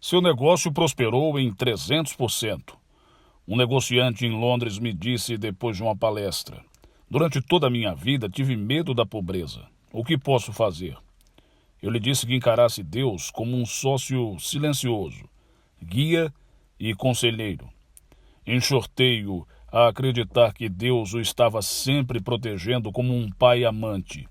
Seu negócio prosperou em 300%. Um negociante em Londres me disse depois de uma palestra: durante toda a minha vida tive medo da pobreza. O que posso fazer? Eu lhe disse que encarasse Deus como um sócio silencioso, guia e conselheiro. Enxortei-o a acreditar que Deus o estava sempre protegendo como um pai amante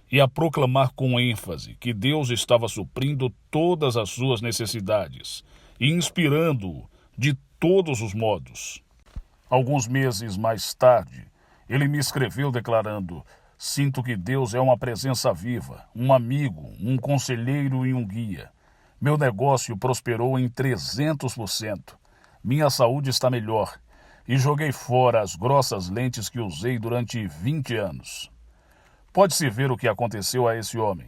e a proclamar com ênfase que Deus estava suprindo todas as suas necessidades e inspirando-o de todos os modos. Alguns meses mais tarde, ele me escreveu declarando: sinto que Deus é uma presença viva, um amigo, um conselheiro e um guia. Meu negócio prosperou em 300%. Minha saúde está melhor e joguei fora as grossas lentes que usei durante 20 anos. Pode-se ver o que aconteceu a esse homem.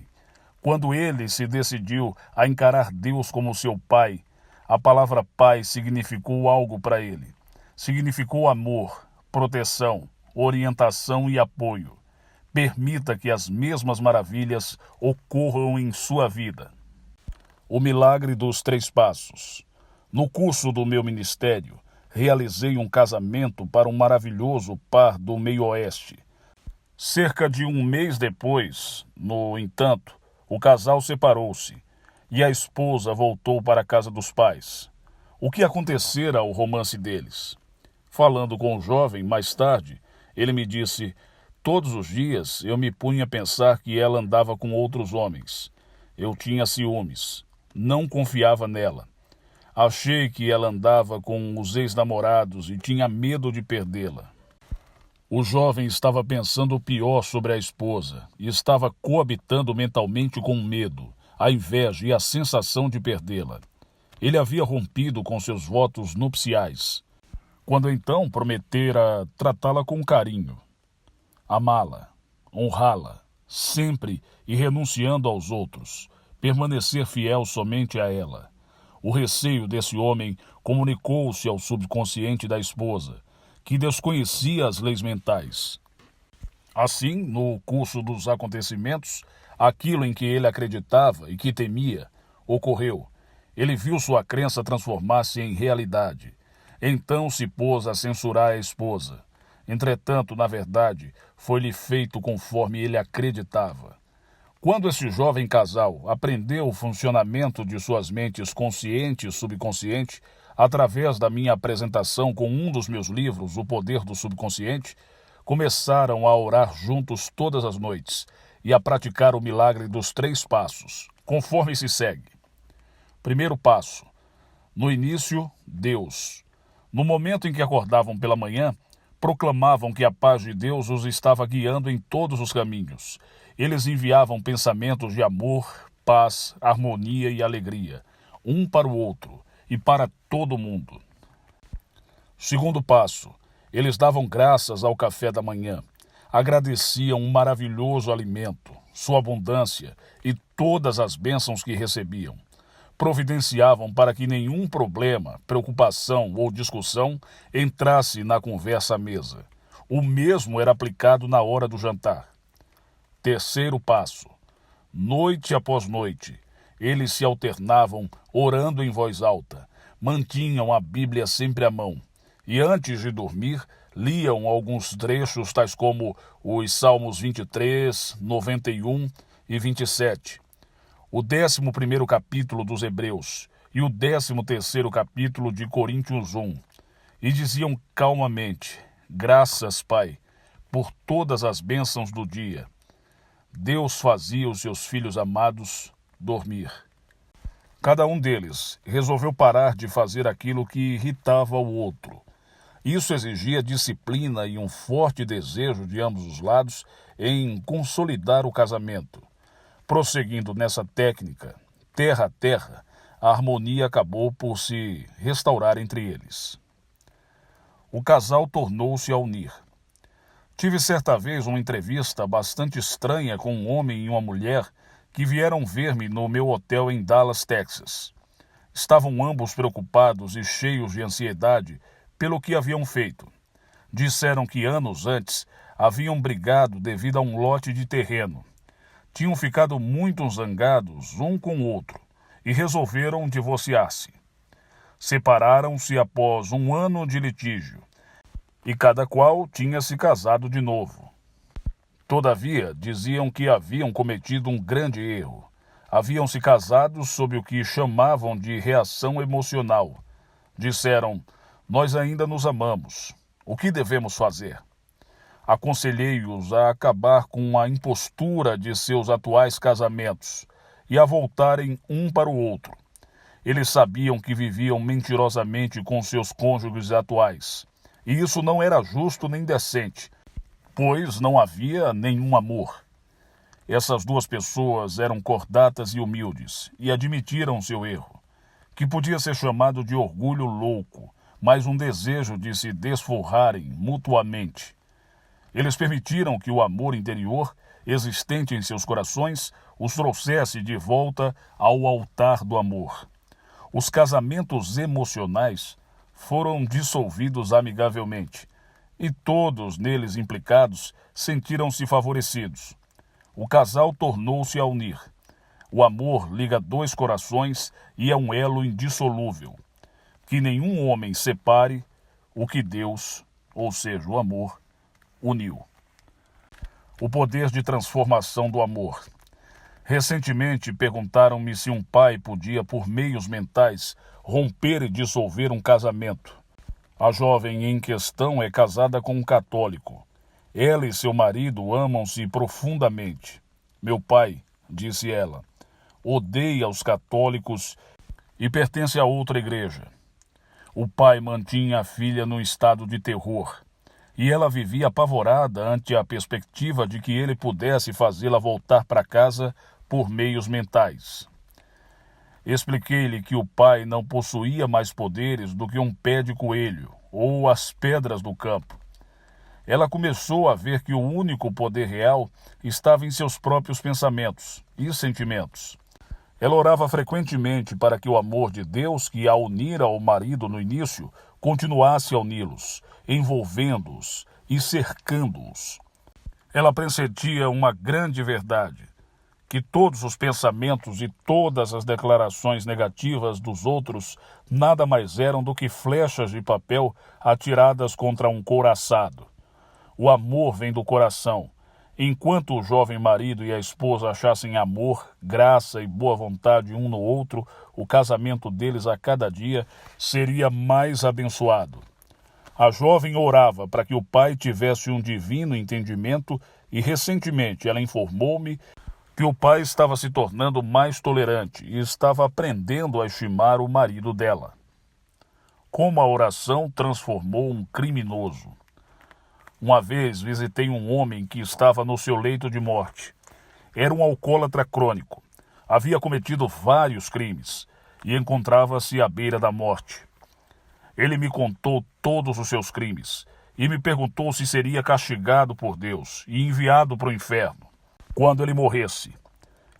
Quando ele se decidiu a encarar Deus como seu pai, a palavra pai significou algo para ele. Significou amor, proteção, orientação e apoio. Permita que as mesmas maravilhas ocorram em sua vida. O milagre dos 3 passos. No curso do meu ministério, realizei um casamento para um maravilhoso par do meio-oeste. Cerca de um mês depois, no entanto, o casal separou-se e a esposa voltou para a casa dos pais. O que acontecera ao romance deles? Falando com o jovem mais tarde, ele me disse: todos os dias eu me punha a pensar que ela andava com outros homens. Eu tinha ciúmes, não confiava nela. Achei que ela andava com os ex-namorados e tinha medo de perdê-la. O jovem estava pensando o pior sobre a esposa e estava coabitando mentalmente com o medo, a inveja e a sensação de perdê-la. Ele havia rompido com seus votos nupciais, quando então prometera tratá-la com carinho, amá-la, honrá-la, sempre e renunciando aos outros, permanecer fiel somente a ela. O receio desse homem comunicou-se ao subconsciente da esposa, que desconhecia as leis mentais. Assim, no curso dos acontecimentos, aquilo em que ele acreditava e que temia ocorreu. Ele viu sua crença transformar-se em realidade. Então se pôs a censurar a esposa. Entretanto, na verdade, foi-lhe feito conforme ele acreditava. Quando esse jovem casal aprendeu o funcionamento de suas mentes consciente e subconsciente, através da minha apresentação com um dos meus livros, O Poder do Subconsciente, começaram a orar juntos todas as noites e a praticar o milagre dos 3 passos, conforme se segue. Primeiro passo. No início, Deus. No momento em que acordavam pela manhã, proclamavam que a paz de Deus os estava guiando em todos os caminhos. Eles enviavam pensamentos de amor, paz, harmonia e alegria, um para o outro e para todo mundo. Segundo passo, eles davam graças ao café da manhã, agradeciam um maravilhoso alimento, sua abundância e todas as bênçãos que recebiam. Providenciavam para que nenhum problema, preocupação ou discussão entrasse na conversa à mesa. O mesmo era aplicado na hora do jantar. Terceiro passo. Noite após noite, eles se alternavam orando em voz alta, mantinham a Bíblia sempre à mão e antes de dormir liam alguns trechos tais como os Salmos 23, 91 e 27, o 11º capítulo dos Hebreus e o 13º capítulo de Coríntios 1, e diziam calmamente: graças, Pai, por todas as bênçãos do dia. Deus fazia os seus filhos amados dormir. Cada um deles resolveu parar de fazer aquilo que irritava o outro. Isso exigia disciplina e um forte desejo de ambos os lados em consolidar o casamento. Prosseguindo nessa técnica, terra a terra, a harmonia acabou por se restaurar entre eles. O casal tornou-se a unir. Tive certa vez uma entrevista bastante estranha com um homem e uma mulher que vieram ver-me no meu hotel em Dallas, Texas. Estavam ambos preocupados e cheios de ansiedade pelo que haviam feito. Disseram que anos antes haviam brigado devido a um lote de terreno. Tinham ficado muito zangados um com o outro e resolveram divorciar-se. Separaram-se após 1 ano de litígio, e cada qual tinha se casado de novo. Todavia, diziam que haviam cometido um grande erro. Haviam se casado sob o que chamavam de reação emocional. Disseram: nós ainda nos amamos. O que devemos fazer? Aconselhei-os a acabar com a impostura de seus atuais casamentos e a voltarem um para o outro. Eles sabiam que viviam mentirosamente com seus cônjuges atuais. E isso não era justo nem decente, pois não havia nenhum amor. Essas duas pessoas eram cordatas e humildes, e admitiram seu erro, que podia ser chamado de orgulho louco, mas um desejo de se desforrarem mutuamente. Eles permitiram que o amor interior, existente em seus corações, os trouxesse de volta ao altar do amor. Os casamentos emocionais foram dissolvidos amigavelmente, e todos neles implicados sentiram-se favorecidos. O casal tornou-se a unir. O amor liga dois corações e é um elo indissolúvel. Que nenhum homem separe o que Deus, ou seja, o amor, uniu. O poder de transformação do amor. Recentemente perguntaram-me se um pai podia, por meios mentais, romper e dissolver um casamento. A jovem em questão é casada com um católico. Ela e seu marido amam-se profundamente. Meu pai, disse ela, odeia os católicos e pertence a outra igreja. O pai mantinha a filha num estado de terror, e ela vivia apavorada ante a perspectiva de que ele pudesse fazê-la voltar para casa por meios mentais. Expliquei-lhe que o pai não possuía mais poderes do que um pé de coelho ou as pedras do campo. Ela começou a ver que o único poder real estava em seus próprios pensamentos e sentimentos. Ela orava frequentemente para que o amor de Deus, que a unira ao marido no início, continuasse a uni-los, envolvendo-os e cercando-os. Ela pressentia uma grande verdade, que todos os pensamentos e todas as declarações negativas dos outros nada mais eram do que flechas de papel atiradas contra um couraçado. O amor vem do coração. Enquanto o jovem marido e a esposa achassem amor, graça e boa vontade um no outro, o casamento deles a cada dia seria mais abençoado. A jovem orava para que o pai tivesse um divino entendimento e recentemente ela informou-me que o pai estava se tornando mais tolerante e estava aprendendo a estimar o marido dela. Como a oração transformou um criminoso. Uma vez visitei um homem que estava no seu leito de morte. Era um alcoólatra crônico. Havia cometido vários crimes e encontrava-se à beira da morte. Ele me contou todos os seus crimes e me perguntou se seria castigado por Deus e enviado para o inferno quando ele morresse.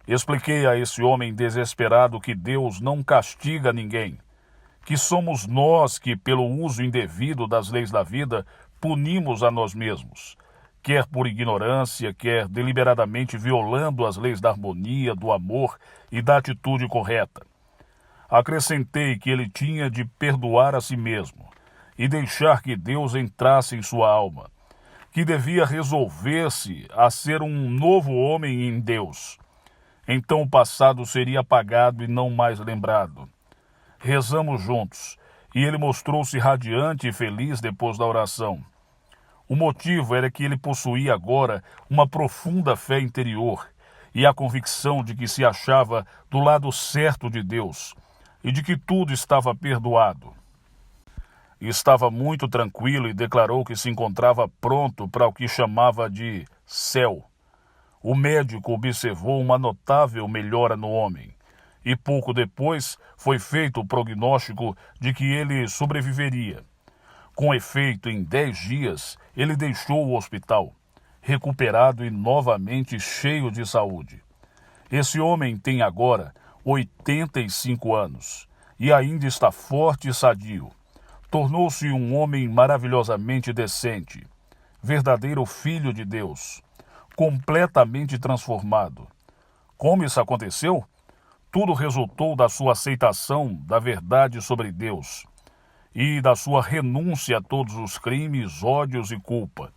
Expliquei a esse homem desesperado que Deus não castiga ninguém, que somos nós que, pelo uso indevido das leis da vida, punimos a nós mesmos, quer por ignorância, quer deliberadamente violando as leis da harmonia, do amor e da atitude correta. Acrescentei que ele tinha de perdoar a si mesmo e deixar que Deus entrasse em sua alma, que devia resolver-se a ser um novo homem em Deus. Então o passado seria apagado e não mais lembrado. Rezamos juntos, e ele mostrou-se radiante e feliz depois da oração. O motivo era que ele possuía agora uma profunda fé interior e a convicção de que se achava do lado certo de Deus e de que tudo estava perdoado. Estava muito tranquilo e declarou que se encontrava pronto para o que chamava de céu. O médico observou uma notável melhora no homem e pouco depois foi feito o prognóstico de que ele sobreviveria. Com efeito, em 10 dias, ele deixou o hospital, recuperado e novamente cheio de saúde. Esse homem tem agora 85 anos e ainda está forte e sadio. Tornou-se um homem maravilhosamente decente, verdadeiro filho de Deus, completamente transformado. Como isso aconteceu? Tudo resultou da sua aceitação da verdade sobre Deus e da sua renúncia a todos os crimes, ódios e culpa,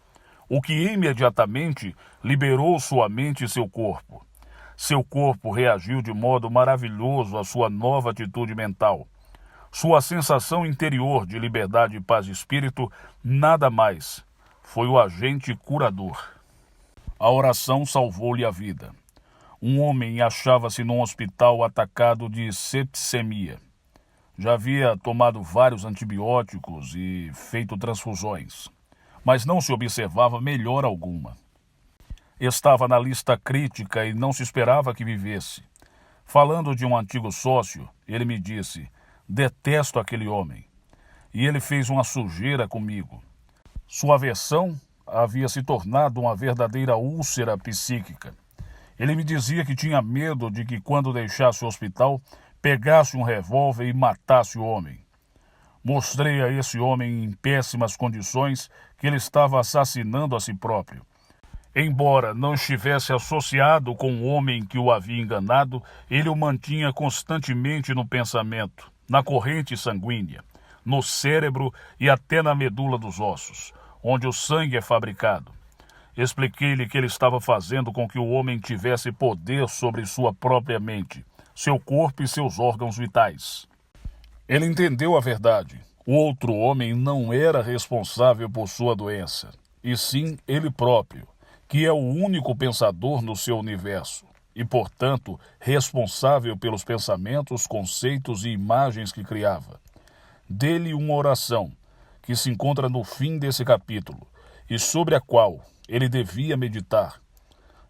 o que imediatamente liberou sua mente e seu corpo. Seu corpo reagiu de modo maravilhoso à sua nova atitude mental. Sua sensação interior de liberdade e paz de espírito, nada mais, foi o agente curador. A oração salvou-lhe a vida. Um homem achava-se num hospital atacado de septicemia. Já havia tomado vários antibióticos e feito transfusões, mas não se observava melhora alguma. Estava na lista crítica e não se esperava que vivesse. Falando de um antigo sócio, ele me disse: detesto aquele homem. E ele fez uma sujeira comigo. Sua aversão havia se tornado uma verdadeira úlcera psíquica. Ele me dizia que tinha medo de que, quando deixasse o hospital, pegasse um revólver e matasse o homem. Mostrei a esse homem em péssimas condições que ele estava assassinando a si próprio. Embora não estivesse associado com o homem que o havia enganado, ele o mantinha constantemente no pensamento, na corrente sanguínea, no cérebro e até na medula dos ossos, onde o sangue é fabricado. Expliquei-lhe que ele estava fazendo com que o homem tivesse poder sobre sua própria mente, seu corpo e seus órgãos vitais. Ele entendeu a verdade. O outro homem não era responsável por sua doença, e sim ele próprio, que é o único pensador no seu universo, e, portanto, responsável pelos pensamentos, conceitos e imagens que criava. Dê-lhe uma oração, que se encontra no fim desse capítulo, e sobre a qual ele devia meditar.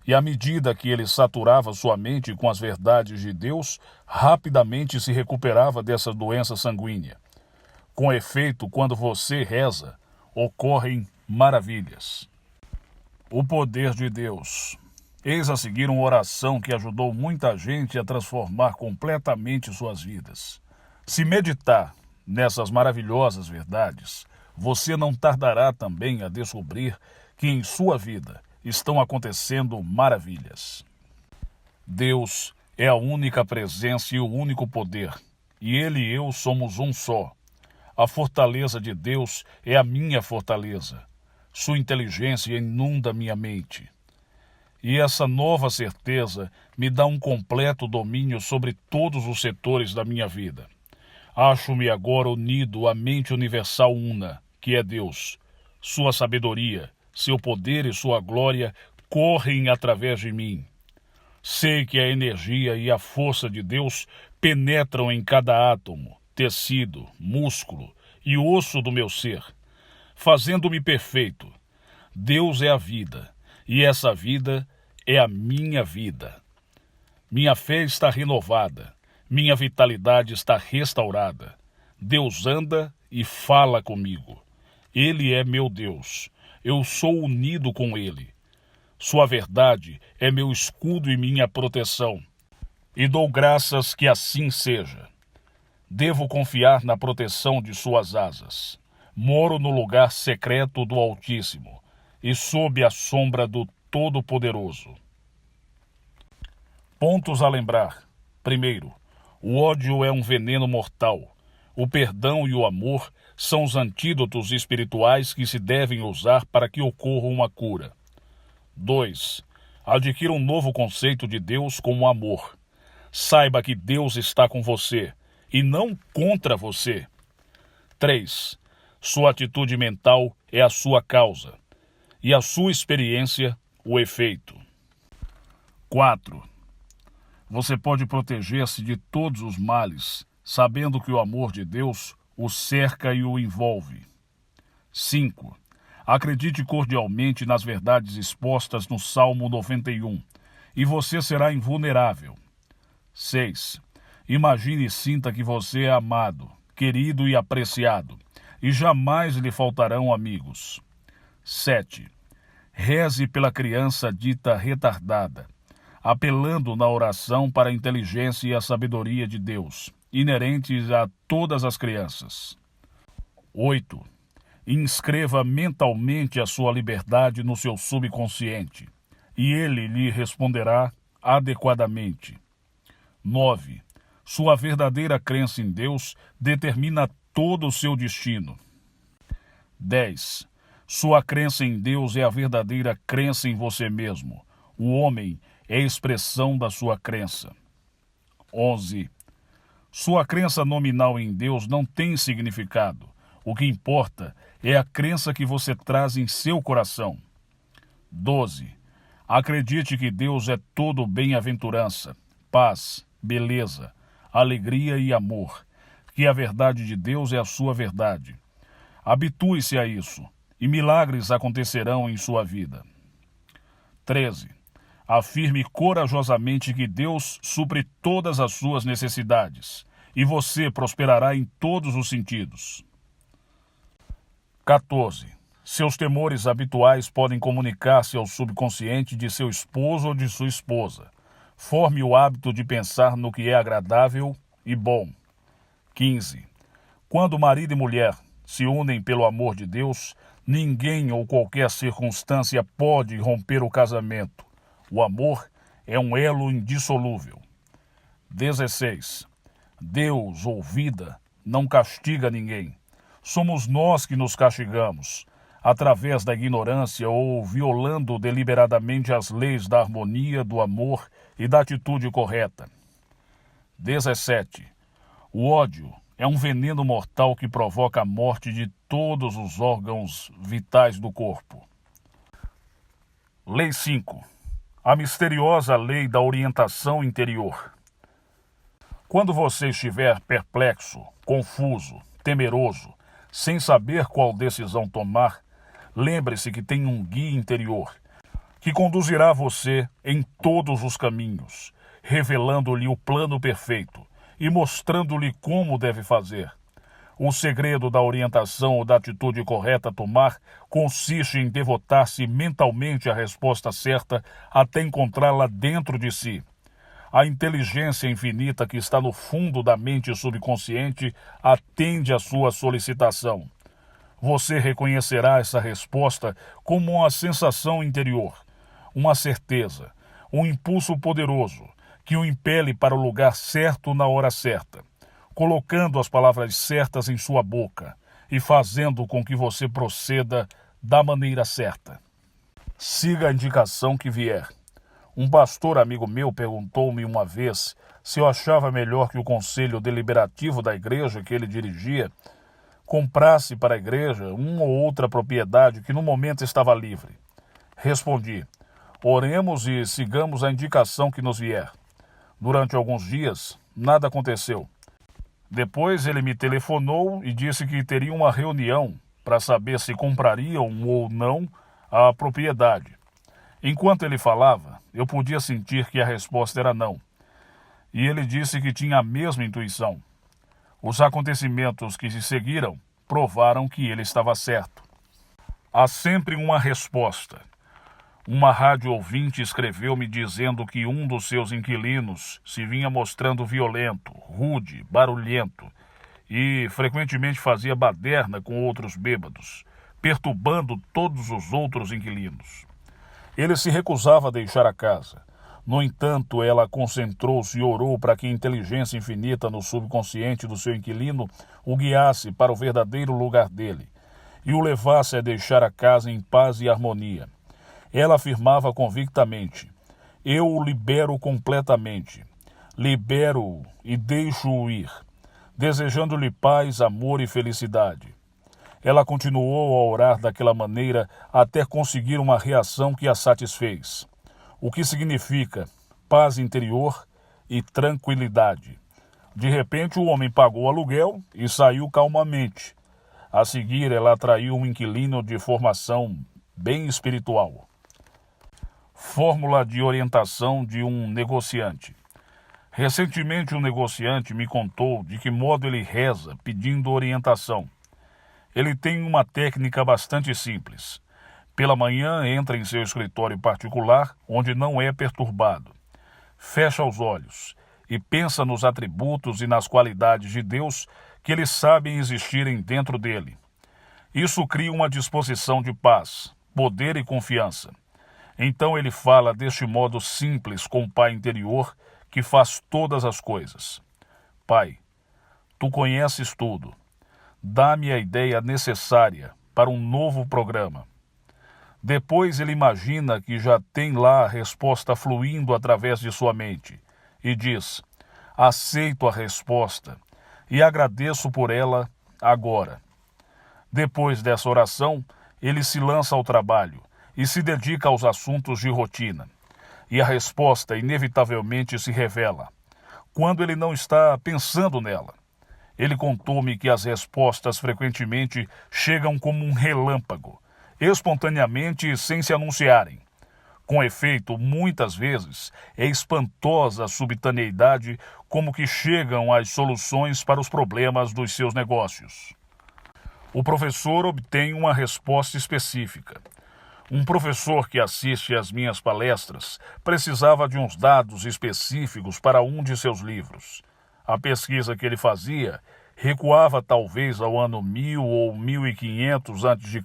E à medida que ele saturava sua mente com as verdades de Deus, rapidamente se recuperava dessa doença sanguínea. Com efeito, quando você reza, ocorrem maravilhas. O poder de Deus. Eis a seguir uma oração que ajudou muita gente a transformar completamente suas vidas. Se meditar nessas maravilhosas verdades, você não tardará também a descobrir que em sua vida estão acontecendo maravilhas. Deus é a única presença e o único poder, e Ele e eu somos um só. A fortaleza de Deus é a minha fortaleza. Sua inteligência inunda minha mente. E essa nova certeza me dá um completo domínio sobre todos os setores da minha vida. Acho-me agora unido à mente universal una, que é Deus. Sua sabedoria, seu poder e sua glória correm através de mim. Sei que a energia e a força de Deus penetram em cada átomo, tecido, músculo e osso do meu ser, fazendo-me perfeito. Deus é a vida, e essa vida é a minha vida. Minha fé está renovada, minha vitalidade está restaurada. Deus anda e fala comigo. Ele é meu Deus. Eu sou unido com Ele. Sua verdade é meu escudo e minha proteção. E dou graças que assim seja. Devo confiar na proteção de suas asas. Moro no lugar secreto do Altíssimo e sob a sombra do Todo-Poderoso. Pontos a lembrar. Primeiro, o ódio é um veneno mortal. O perdão e o amor são os antídotos espirituais que se devem usar para que ocorra uma cura. 2. Adquira um novo conceito de Deus como amor. Saiba que Deus está com você e não contra você. 3. Sua atitude mental é a sua causa e a sua experiência o efeito. 4. Você pode proteger-se de todos os males, sabendo que o amor de Deus o cerca e o envolve. 5. Acredite cordialmente nas verdades expostas no Salmo 91, e você será invulnerável. 6. Imagine e sinta que você é amado, querido e apreciado, e jamais lhe faltarão amigos. 7. Reze pela criança dita retardada, apelando na oração para a inteligência e a sabedoria de Deus, inerentes a todas as crianças. 8. Inscreva mentalmente a sua liberdade no seu subconsciente, e ele lhe responderá adequadamente. 9. Sua verdadeira crença em Deus determina todo o seu destino. 10. Sua crença em Deus é a verdadeira crença em você mesmo. O homem é a expressão da sua crença. 11. Sua crença nominal em Deus não tem significado. O que importa é a crença que você traz em seu coração. 12. Acredite que Deus é todo bem-aventurança, paz, beleza, alegria e amor, que a verdade de Deus é a sua verdade. Habitue-se a isso, e milagres acontecerão em sua vida. 13. Afirme corajosamente que Deus supre todas as suas necessidades, e você prosperará em todos os sentidos. 14. Seus temores habituais podem comunicar-se ao subconsciente de seu esposo ou de sua esposa. Forme o hábito de pensar no que é agradável e bom. 15. Quando marido e mulher se unem pelo amor de Deus, ninguém ou qualquer circunstância pode romper o casamento. O amor é um elo indissolúvel. 16. Deus ou vida não castiga ninguém. Somos nós que nos castigamos, através da ignorância ou violando deliberadamente as leis da harmonia, do amor e da atitude correta. 17. O ódio é um veneno mortal que provoca a morte de todos os órgãos vitais do corpo. Lei 5. A misteriosa lei da orientação interior. Quando você estiver perplexo, confuso, temeroso, sem saber qual decisão tomar, lembre-se que tem um guia interior, que conduzirá você em todos os caminhos, revelando-lhe o plano perfeito e mostrando-lhe como deve fazer. O segredo da orientação ou da atitude correta a tomar consiste em devotar-se mentalmente à resposta certa até encontrá-la dentro de si. A inteligência infinita que está no fundo da mente subconsciente atende à sua solicitação. Você reconhecerá essa resposta como uma sensação interior, uma certeza, um impulso poderoso que o impele para o lugar certo na hora certa, colocando as palavras certas em sua boca e fazendo com que você proceda da maneira certa. Siga a indicação que vier. Um pastor amigo meu perguntou-me uma vez se eu achava melhor que o conselho deliberativo da igreja que ele dirigia comprasse para a igreja uma ou outra propriedade que no momento estava livre. Respondi: oremos e sigamos a indicação que nos vier. Durante alguns dias, nada aconteceu. Depois ele me telefonou e disse que teria uma reunião para saber se comprariam ou não a propriedade. Enquanto ele falava, eu podia sentir que a resposta era não. E ele disse que tinha a mesma intuição. Os acontecimentos que se seguiram provaram que ele estava certo. Há sempre uma resposta. Uma rádio ouvinte escreveu-me dizendo que um dos seus inquilinos se vinha mostrando violento, rude, barulhento e frequentemente fazia baderna com outros bêbados, perturbando todos os outros inquilinos. Ele se recusava a deixar a casa. No entanto, ela concentrou-se e orou para que a inteligência infinita no subconsciente do seu inquilino o guiasse para o verdadeiro lugar dele e o levasse a deixar a casa em paz e harmonia. Ela afirmava convictamente: eu o libero completamente. Libero-o e deixo-o ir, desejando-lhe paz, amor e felicidade. Ela continuou a orar daquela maneira até conseguir uma reação que a satisfez, o que significa paz interior e tranquilidade. De repente, o homem pagou o aluguel e saiu calmamente. A seguir, ela atraiu um inquilino de formação bem espiritual. Fórmula de orientação de um negociante. Recentemente, um negociante me contou de que modo ele reza pedindo orientação. Ele tem uma técnica bastante simples. Pela manhã, entra em seu escritório particular, onde não é perturbado. Fecha os olhos e pensa nos atributos e nas qualidades de Deus que ele sabe existirem dentro dele. Isso cria uma disposição de paz, poder e confiança. Então ele fala deste modo simples com o Pai interior, que faz todas as coisas. Pai, tu conheces tudo. Dá-me a ideia necessária para um novo programa. Depois ele imagina que já tem lá a resposta fluindo através de sua mente e diz: aceito a resposta e agradeço por ela agora. Depois dessa oração, ele se lança ao trabalho e se dedica aos assuntos de rotina. E a resposta inevitavelmente se revela, quando ele não está pensando nela. Ele contou-me que as respostas frequentemente chegam como um relâmpago, espontaneamente e sem se anunciarem. Com efeito, muitas vezes, é espantosa a subitaneidade como que chegam as soluções para os problemas dos seus negócios. O professor obtém uma resposta específica. Um professor que assiste às minhas palestras precisava de uns dados específicos para um de seus livros. A pesquisa que ele fazia recuava talvez ao ano 1000 ou 1500 a.C.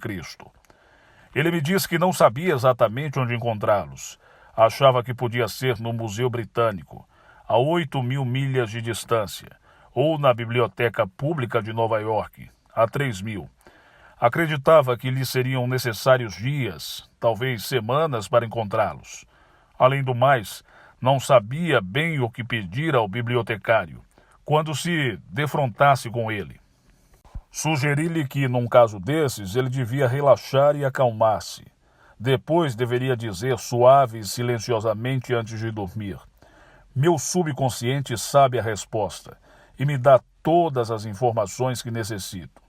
Ele me disse que não sabia exatamente onde encontrá-los. Achava que podia ser no Museu Britânico, a 8.000 milhas de distância, ou na Biblioteca Pública de Nova York, a 3.000. Acreditava que lhe seriam necessários dias, talvez semanas, para encontrá-los. Além do mais, não sabia bem o que pedir ao bibliotecário quando se defrontasse com ele. Sugeri-lhe que, num caso desses, ele devia relaxar e acalmar-se. Depois deveria dizer suave e silenciosamente antes de dormir: meu subconsciente sabe a resposta e me dá todas as informações que necessito.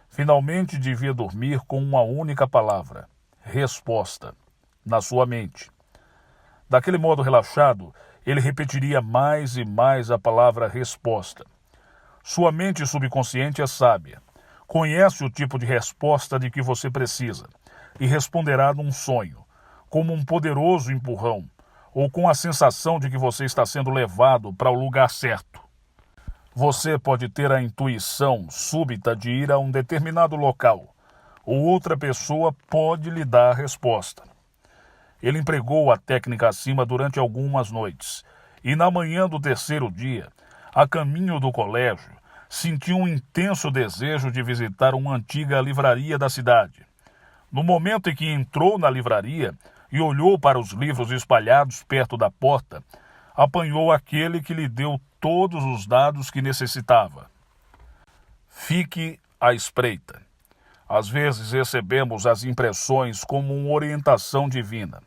Finalmente devia dormir com uma única palavra: resposta, na sua mente. Daquele modo relaxado, ele repetiria mais e mais a palavra resposta. Sua mente subconsciente é sábia. Conhece o tipo de resposta de que você precisa e responderá num sonho, como um poderoso empurrão, ou com a sensação de que você está sendo levado para o lugar certo. Você pode ter a intuição súbita de ir a um determinado local, ou outra pessoa pode lhe dar a resposta. Ele empregou a técnica acima durante algumas noites, e na manhã do terceiro dia, a caminho do colégio, sentiu um intenso desejo de visitar uma antiga livraria da cidade. No momento em que entrou na livraria e olhou para os livros espalhados perto da porta, apanhou aquele que lhe deu todos os dados que necessitava. Fique à espreita. Às vezes recebemos as impressões como uma orientação divina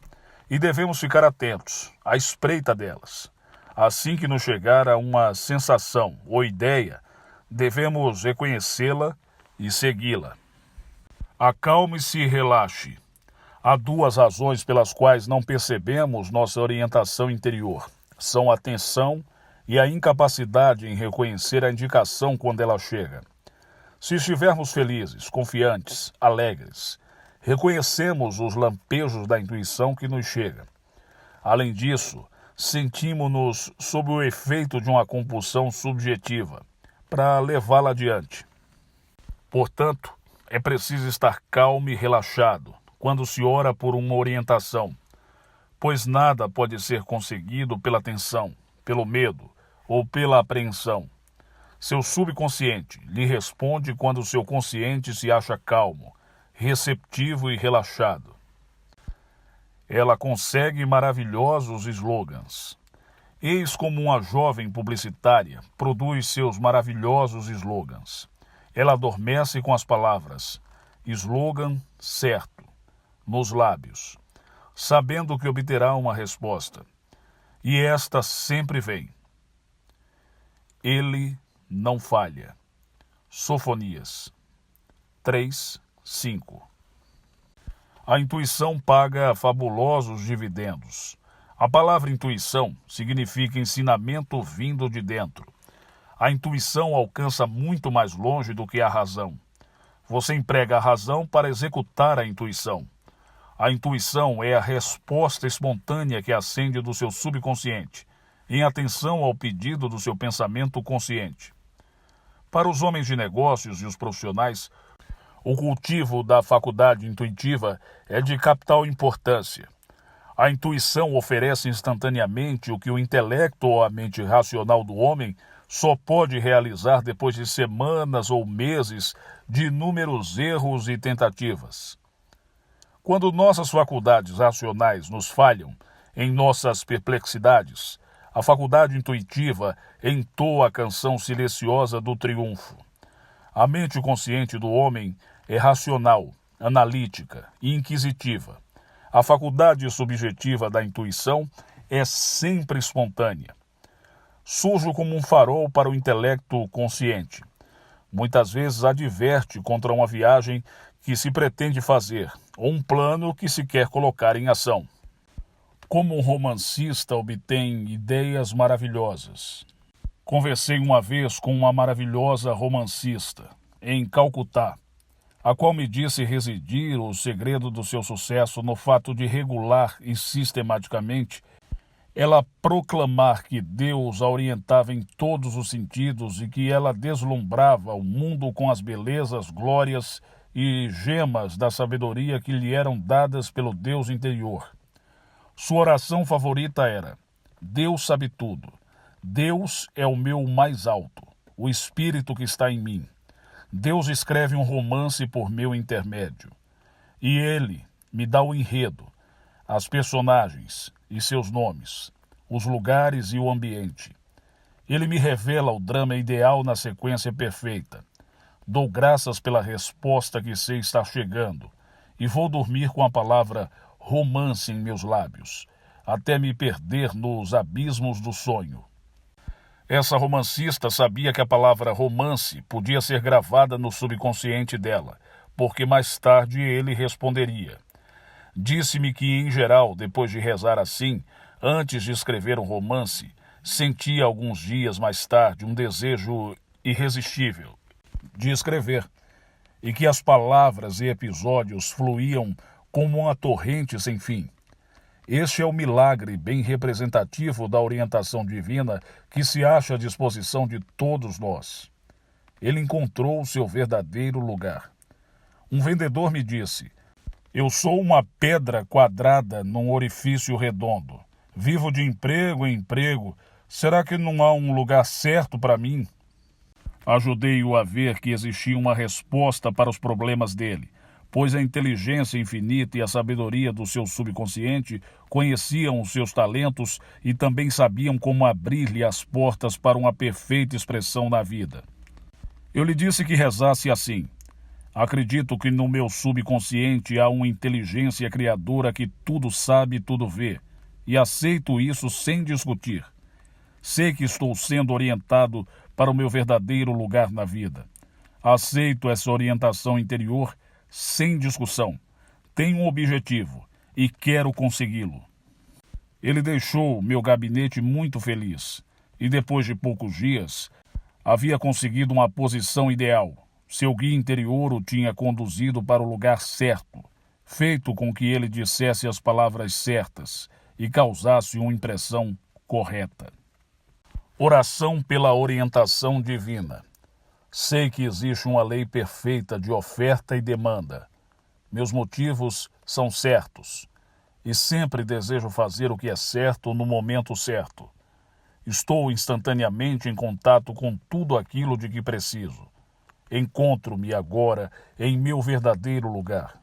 e devemos ficar atentos, à espreita delas. Assim que nos chegar a uma sensação ou ideia, devemos reconhecê-la e segui-la. Acalme-se e relaxe. Há duas razões pelas quais não percebemos nossa orientação interior. São a tensão e a incapacidade em reconhecer a indicação quando ela chega. Se estivermos felizes, confiantes, alegres, reconhecemos os lampejos da intuição que nos chega. Além disso, sentimos-nos sob o efeito de uma compulsão subjetiva para levá-la adiante. Portanto, é preciso estar calmo e relaxado quando se ora por uma orientação, pois nada pode ser conseguido pela tensão, pelo medo ou pela apreensão. Seu subconsciente lhe responde quando seu consciente se acha calmo, receptivo e relaxado. Ela consegue maravilhosos slogans. Eis como uma jovem publicitária produz seus maravilhosos slogans. Ela adormece com as palavras slogan certo nos lábios, sabendo que obterá uma resposta. E esta sempre vem. Ele não falha. Sofonias 3:5. A intuição paga fabulosos dividendos. A palavra intuição significa ensinamento vindo de dentro. A intuição alcança muito mais longe do que a razão. Você emprega a razão para executar a intuição. A intuição é a resposta espontânea que ascende do seu subconsciente, em atenção ao pedido do seu pensamento consciente. Para os homens de negócios e os profissionais, o cultivo da faculdade intuitiva é de capital importância. A intuição oferece instantaneamente o que o intelecto ou a mente racional do homem só pode realizar depois de semanas ou meses de inúmeros erros e tentativas. Quando nossas faculdades racionais nos falham em nossas perplexidades, a faculdade intuitiva entoa a canção silenciosa do triunfo. A mente consciente do homem é racional, analítica e inquisitiva. A faculdade subjetiva da intuição é sempre espontânea. Surge como um farol para o intelecto consciente. Muitas vezes adverte contra uma viagem que se pretende fazer ou um plano que se quer colocar em ação. Como um romancista obtém ideias maravilhosas. Conversei uma vez com uma maravilhosa romancista em Calcutá, a qual me disse residir o segredo do seu sucesso no fato de regular e sistematicamente ela proclamar que Deus a orientava em todos os sentidos e que ela deslumbrava o mundo com as belezas, glórias e gemas da sabedoria que lhe eram dadas pelo Deus interior. Sua oração favorita era: Deus sabe tudo. Deus é o meu mais alto, o Espírito que está em mim. Deus escreve um romance por meu intermédio. E Ele me dá o enredo, as personagens e seus nomes, os lugares e o ambiente. Ele me revela o drama ideal na sequência perfeita. Dou graças pela resposta que sei estar chegando e vou dormir com a palavra romance em meus lábios, até me perder nos abismos do sonho. Essa romancista sabia que a palavra romance podia ser gravada no subconsciente dela, porque mais tarde ele responderia. Disse-me que, em geral, depois de rezar assim, antes de escrever um romance, sentia alguns dias mais tarde um desejo irresistível de escrever, e que as palavras e episódios fluíam como uma torrente sem fim. Este é o milagre bem representativo da orientação divina que se acha à disposição de todos nós. Ele encontrou o seu verdadeiro lugar. Um vendedor me disse: eu sou uma pedra quadrada num orifício redondo. Vivo de emprego em emprego. Será que não há um lugar certo para mim? Ajudei-o a ver que existia uma resposta para os problemas dele, pois a inteligência infinita e a sabedoria do seu subconsciente conheciam os seus talentos e também sabiam como abrir-lhe as portas para uma perfeita expressão na vida. Eu lhe disse que rezasse assim: acredito que no meu subconsciente há uma inteligência criadora que tudo sabe e tudo vê, e aceito isso sem discutir. Sei que estou sendo orientado para o meu verdadeiro lugar na vida. Aceito essa orientação interior sem discussão. Tenho um objetivo e quero consegui-lo. Ele deixou meu gabinete muito feliz e, depois de poucos dias, havia conseguido uma posição ideal. Seu guia interior o tinha conduzido para o lugar certo, feito com que ele dissesse as palavras certas e causasse uma impressão correta. Oração pela orientação divina. Sei que existe uma lei perfeita de oferta e demanda. Meus motivos são certos e sempre desejo fazer o que é certo no momento certo. Estou instantaneamente em contato com tudo aquilo de que preciso. Encontro-me agora em meu verdadeiro lugar.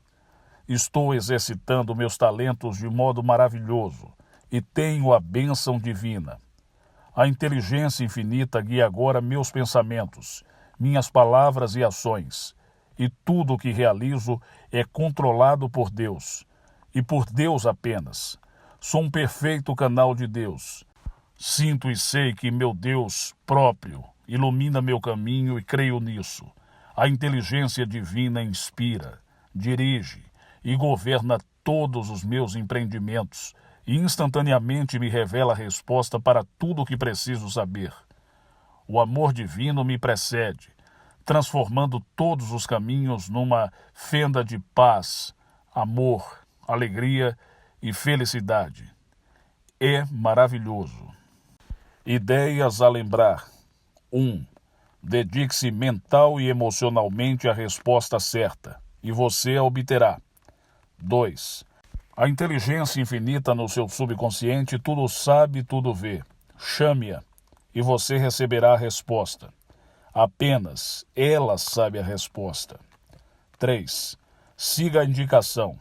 Estou exercitando meus talentos de modo maravilhoso e tenho a bênção divina. A inteligência infinita guia agora meus pensamentos, minhas palavras e ações, e tudo o que realizo é controlado por Deus, e por Deus apenas. Sou um perfeito canal de Deus. Sinto e sei que meu Deus próprio ilumina meu caminho e creio nisso. A inteligência divina inspira, dirige e governa todos os meus empreendimentos e instantaneamente me revela a resposta para tudo o que preciso saber. O amor divino me precede, transformando todos os caminhos numa fenda de paz, amor, alegria e felicidade. É maravilhoso. Ideias a lembrar. 1. Dedique-se mental e emocionalmente à resposta certa, e você a obterá. 2. A inteligência infinita no seu subconsciente tudo sabe, tudo vê. Chame-a e você receberá a resposta. Apenas ela sabe a resposta. 3. Siga a indicação.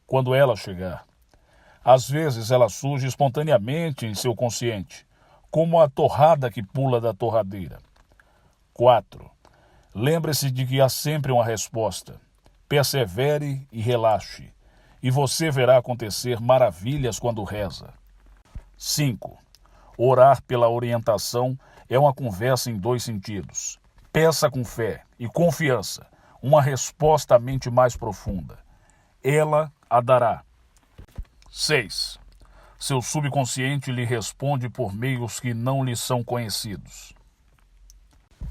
Quando ela chegar. Às vezes ela surge espontaneamente em seu consciente, como a torrada que pula da torradeira. 4. Lembre-se de que há sempre uma resposta. Persevere e relaxe, e você verá acontecer maravilhas quando reza. 5. Orar pela orientação é uma conversa em dois sentidos. Peça com fé e confiança uma resposta à mente mais profunda. Ela a dará. 6. Seu subconsciente lhe responde por meios que não lhe são conhecidos.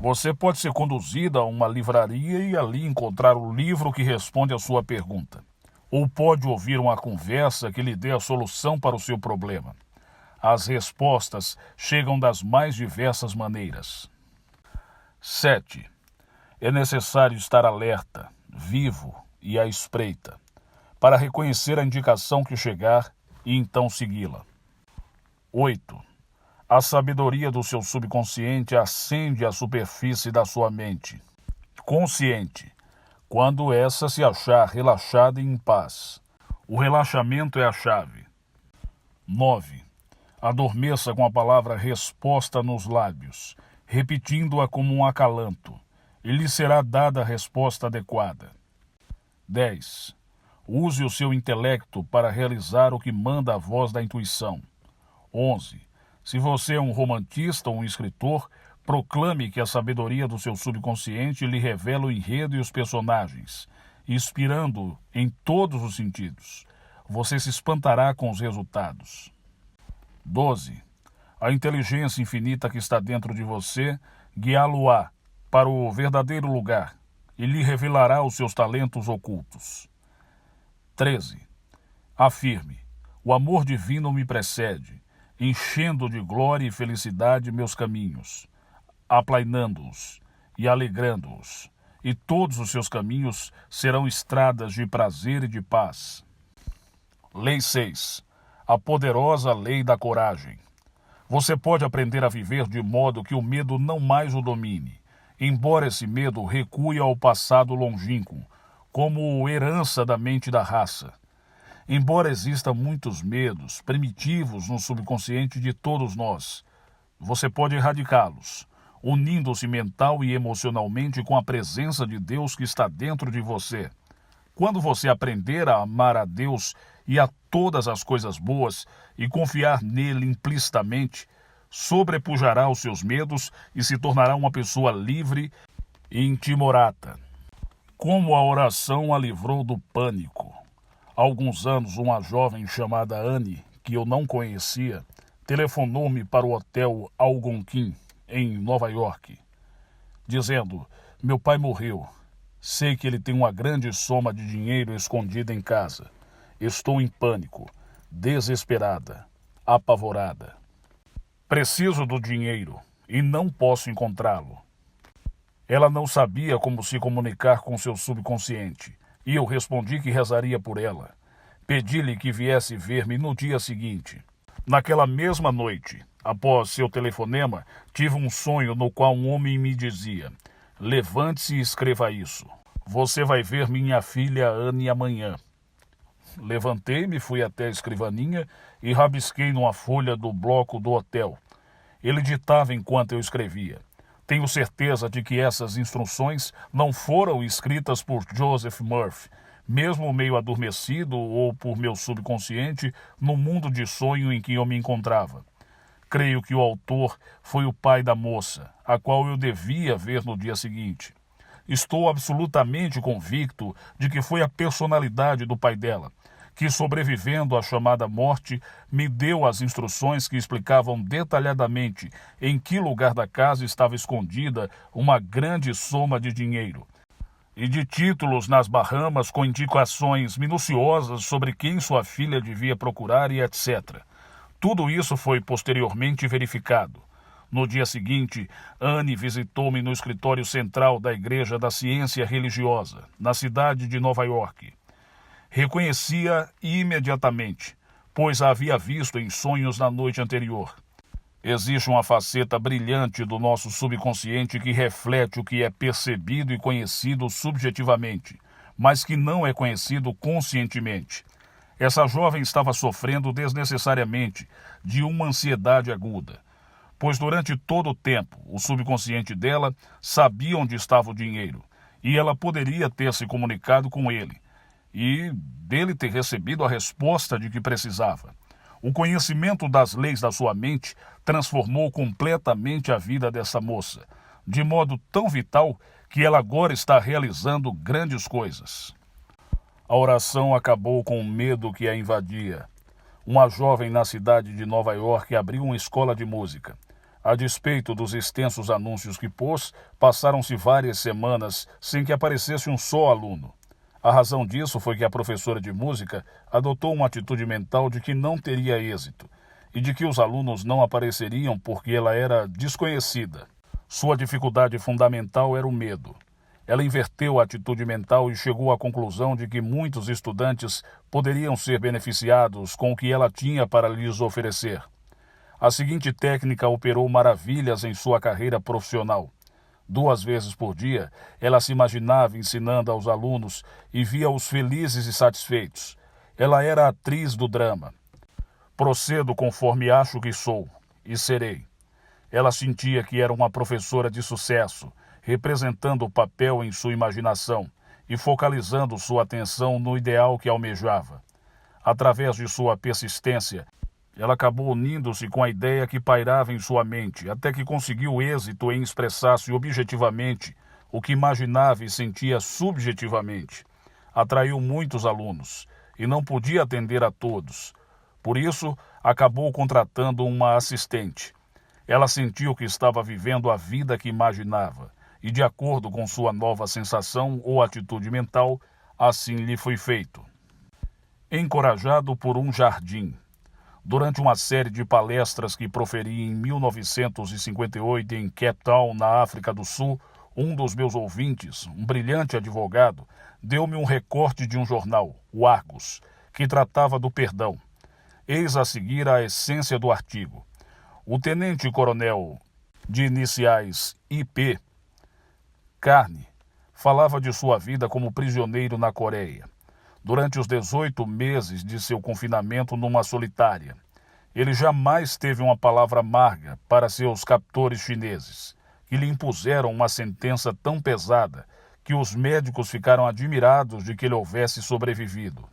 Você pode ser conduzido a uma livraria e ali encontrar o livro que responde à sua pergunta. Ou pode ouvir uma conversa que lhe dê a solução para o seu problema. As respostas chegam das mais diversas maneiras. 7. É necessário estar alerta, vivo e à espreita, para reconhecer a indicação que chegar e então segui-la. 8. A sabedoria do seu subconsciente ascende à superfície da sua mente, consciente, quando essa se achar relaxada e em paz. O relaxamento é a chave. 9. Adormeça com a palavra resposta nos lábios, repetindo-a como um acalanto, e lhe será dada a resposta adequada. 10. Use o seu intelecto para realizar o que manda a voz da intuição. 11. Se você é um romantista ou um escritor, proclame que a sabedoria do seu subconsciente lhe revela o enredo e os personagens, inspirando-o em todos os sentidos. Você se espantará com os resultados. 12. A inteligência infinita que está dentro de você guiá-lo-á para o verdadeiro lugar e lhe revelará os seus talentos ocultos. 13. Afirme: o amor divino me precede, enchendo de glória e felicidade meus caminhos, aplainando-os e alegrando-os, e todos os seus caminhos serão estradas de prazer e de paz. Lei 6. A poderosa lei da coragem. Você pode aprender a viver de modo que o medo não mais o domine, embora esse medo recue ao passado longínquo, como herança da mente da raça. Embora existam muitos medos primitivos no subconsciente de todos nós, você pode erradicá-los, unindo-se mental e emocionalmente com a presença de Deus que está dentro de você. Quando você aprender a amar a Deus e a todas as coisas boas e confiar nele implicitamente, sobrepujará os seus medos e se tornará uma pessoa livre e intimorata. Como a oração a livrou do pânico. Há alguns anos, uma jovem chamada Anne, que eu não conhecia, telefonou-me para o hotel Algonquin, em Nova York, dizendo: meu pai morreu. Sei que ele tem uma grande soma de dinheiro escondida em casa. Estou em pânico, desesperada, apavorada. Preciso do dinheiro e não posso encontrá-lo. Ela não sabia como se comunicar com seu subconsciente, e eu respondi que rezaria por ela. Pedi-lhe que viesse ver-me no dia seguinte. Naquela mesma noite, após seu telefonema, tive um sonho no qual um homem me dizia: levante-se e escreva isso. Você vai ver minha filha Anne amanhã. Levantei-me, fui até a escrivaninha e rabisquei numa folha do bloco do hotel. Ele ditava enquanto eu escrevia. Tenho certeza de que essas instruções não foram escritas por Joseph Murphy, mesmo meio adormecido ou por meu subconsciente no mundo de sonho em que eu me encontrava. Creio que o autor foi o pai da moça, a qual eu devia ver no dia seguinte. Estou absolutamente convicto de que foi a personalidade do pai dela, que, sobrevivendo à chamada morte, me deu as instruções que explicavam detalhadamente em que lugar da casa estava escondida uma grande soma de dinheiro, e de títulos nas Bahamas com indicações minuciosas sobre quem sua filha devia procurar e etc. Tudo isso foi posteriormente verificado. No dia seguinte, Anne visitou-me no escritório central da Igreja da Ciência Religiosa, na cidade de Nova York. Reconhecia imediatamente, pois a havia visto em sonhos na noite anterior. Existe uma faceta brilhante do nosso subconsciente que reflete o que é percebido e conhecido subjetivamente, mas que não é conhecido conscientemente. Essa jovem estava sofrendo desnecessariamente de uma ansiedade aguda, pois durante todo o tempo o subconsciente dela sabia onde estava o dinheiro e ela poderia ter se comunicado com ele e dele ter recebido a resposta de que precisava. O conhecimento das leis da sua mente transformou completamente a vida dessa moça, de modo tão vital que ela agora está realizando grandes coisas. A oração acabou com o medo que a invadia. Uma jovem na cidade de Nova York abriu uma escola de música. A despeito dos extensos anúncios que pôs, passaram-se várias semanas sem que aparecesse um só aluno. A razão disso foi que a professora de música adotou uma atitude mental de que não teria êxito e de que os alunos não apareceriam porque ela era desconhecida. Sua dificuldade fundamental era o medo. Ela inverteu a atitude mental e chegou à conclusão de que muitos estudantes poderiam ser beneficiados com o que ela tinha para lhes oferecer. A seguinte técnica operou maravilhas em sua carreira profissional. 2 vezes por dia, ela se imaginava ensinando aos alunos e via-os felizes e satisfeitos. Ela era a atriz do drama. Procedo conforme acho que sou, e serei. Ela sentia que era uma professora de sucesso, representando o papel em sua imaginação e focalizando sua atenção no ideal que almejava. Através de sua persistência, ela acabou unindo-se com a ideia que pairava em sua mente, até que conseguiu êxito em expressar-se objetivamente o que imaginava e sentia subjetivamente. Atraiu muitos alunos e não podia atender a todos. Por isso, acabou contratando uma assistente. Ela sentiu que estava vivendo a vida que imaginava e, de acordo com sua nova sensação ou atitude mental, assim lhe foi feito. Encorajado por um jardim. Durante uma série de palestras que proferi em 1958 em Cape Town, na África do Sul, um dos meus ouvintes, um brilhante advogado, deu-me um recorte de um jornal, o Argus, que tratava do perdão. Eis a seguir a essência do artigo. O tenente-coronel de iniciais IP, Carney, falava de sua vida como prisioneiro na Coreia, durante os 18 meses de seu confinamento numa solitária. Ele jamais teve uma palavra amarga para seus captores chineses, que lhe impuseram uma sentença tão pesada que os médicos ficaram admirados de que ele houvesse sobrevivido.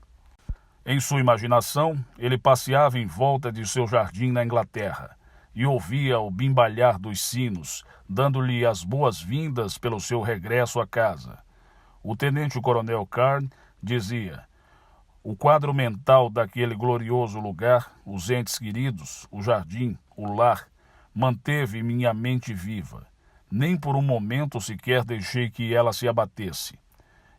Em sua imaginação, ele passeava em volta de seu jardim na Inglaterra e ouvia o bimbalhar dos sinos, dando-lhe as boas-vindas pelo seu regresso à casa. O tenente-coronel Carn dizia: o quadro mental daquele glorioso lugar, os entes queridos, o jardim, o lar, manteve minha mente viva. Nem por um momento sequer deixei que ela se abatesse.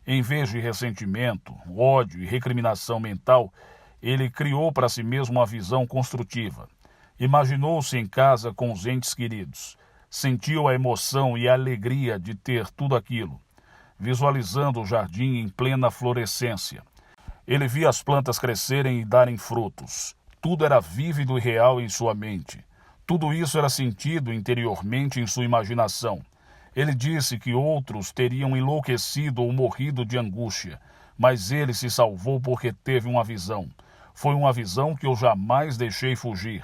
Em vez de ressentimento, ódio e recriminação mental, ele criou para si mesmo uma visão construtiva. Imaginou-se em casa com os entes queridos. Sentiu a emoção e a alegria de ter tudo aquilo, visualizando o jardim em plena florescência. Ele via as plantas crescerem e darem frutos. Tudo era vívido e real em sua mente. Tudo isso era sentido interiormente em sua imaginação. Ele disse que outros teriam enlouquecido ou morrido de angústia, mas ele se salvou porque teve uma visão. Foi uma visão que eu jamais deixei fugir.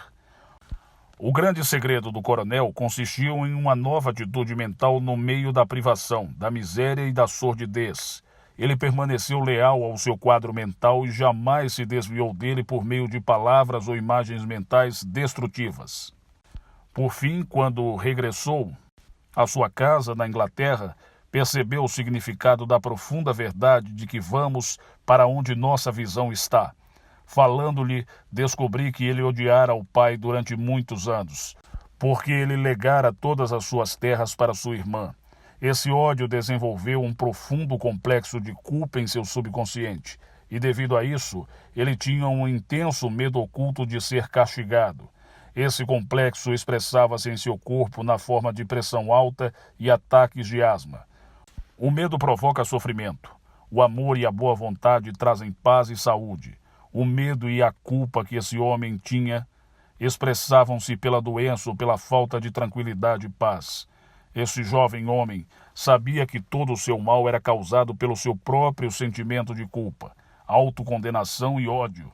O grande segredo do coronel consistiu em uma nova atitude mental no meio da privação, da miséria e da sordidez. Ele permaneceu leal ao seu quadro mental e jamais se desviou dele por meio de palavras ou imagens mentais destrutivas. Por fim, quando regressou à sua casa na Inglaterra, percebeu o significado da profunda verdade de que vamos para onde nossa visão está. Falando-lhe, descobri que ele odiara o pai durante muitos anos, porque ele legara todas as suas terras para sua irmã. Esse ódio desenvolveu um profundo complexo de culpa em seu subconsciente, e devido a isso, ele tinha um intenso medo oculto de ser castigado. Esse complexo expressava-se em seu corpo na forma de pressão alta e ataques de asma. O medo provoca sofrimento. O amor e a boa vontade trazem paz e saúde. O medo e a culpa que esse homem tinha expressavam-se pela doença ou pela falta de tranquilidade e paz. Esse jovem homem sabia que todo o seu mal era causado pelo seu próprio sentimento de culpa, autocondenação e ódio.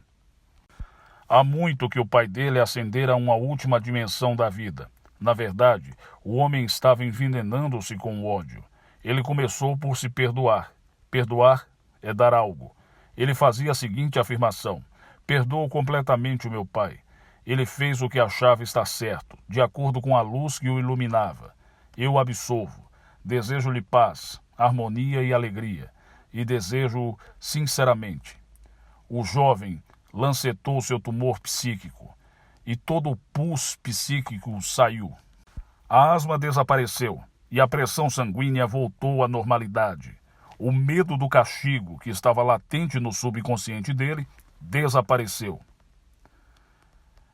Há muito que o pai dele ascendera a uma última dimensão da vida. Na verdade, o homem estava envenenando-se com o ódio. Ele começou por se perdoar. Perdoar é dar algo. Ele fazia a seguinte afirmação: perdoo completamente o meu pai. Ele fez o que achava estar certo, de acordo com a luz que o iluminava. Eu o absolvo. Desejo-lhe paz, harmonia e alegria. E desejo sinceramente. O jovem lancetou seu tumor psíquico e todo o pus psíquico saiu. A asma desapareceu e a pressão sanguínea voltou à normalidade. O medo do castigo, que estava latente no subconsciente dele, desapareceu.